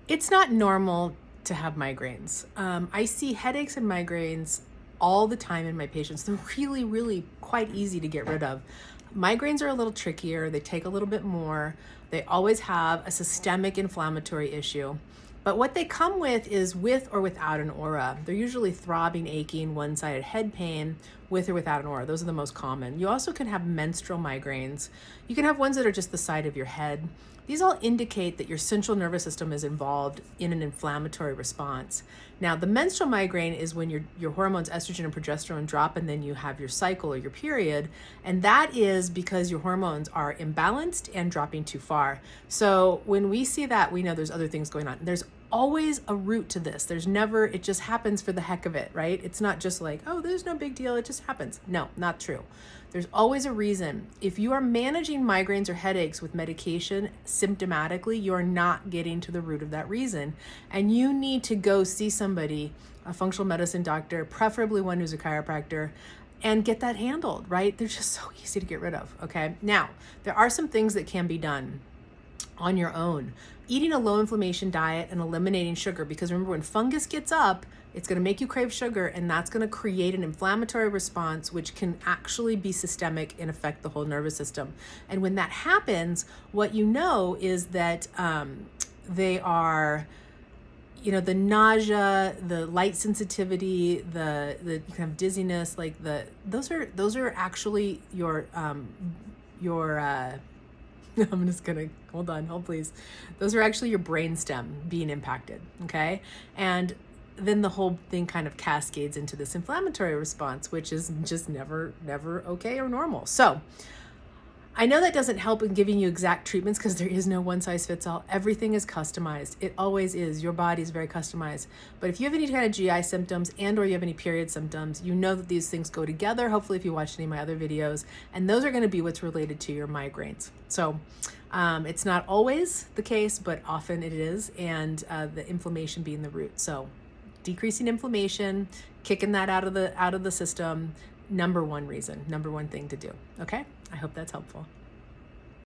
It's not normal to have migraines. I see headaches and migraines all the time in my patients. They're really, really quite easy to get rid of. Migraines are a little trickier. They take a little bit more. They always have a systemic inflammatory issue. But what they come with is with or without an aura. They're usually throbbing, aching, one-sided head pain with or without an aura. Those are the most common. You also can have menstrual migraines. You can have ones that are just the side of your head. These all indicate that your central nervous system is involved in an inflammatory response. Now, the menstrual migraine is when your hormones, estrogen and progesterone, drop, and then you have your cycle or your period. And that is because your hormones are imbalanced and dropping too far. So when we see that, we know there's other things going on. There's always a root to this. There's never, it just happens for the heck of it, right? It's not just like, oh, there's no big deal, it just happens. No, not true. There's always a reason. If you are managing migraines or headaches with medication symptomatically, you're not getting to the root of that reason. And you need to go see somebody, a functional medicine doctor, preferably one who's a chiropractor, and get that handled, right? They're just so easy to get rid of, okay? Now, there are some things that can be done on your own. Eating a low inflammation diet and eliminating sugar, because remember, when fungus gets up, it's going to make you crave sugar, and that's going to create an inflammatory response, which can actually be systemic and affect the whole nervous system. And when that happens, what you know is that they are, the nausea, the light sensitivity, the kind of dizziness, like those are actually your I'm just gonna, hold please. Those are actually your brainstem being impacted, okay? And then the whole thing kind of cascades into this inflammatory response, which is just never okay or normal. So I know that doesn't help in giving you exact treatments because there is no one size fits all. Everything is customized. It always is. Your body is very customized. But if you have any kind of GI symptoms and or you have any period symptoms, you know that these things go together. Hopefully if you watched any of my other videos, and those are going to be what's related to your migraines. So it's not always the case, but often it is, and the inflammation being the root. So decreasing inflammation, kicking that out of the system, number one thing to do. Okay? I hope that's helpful.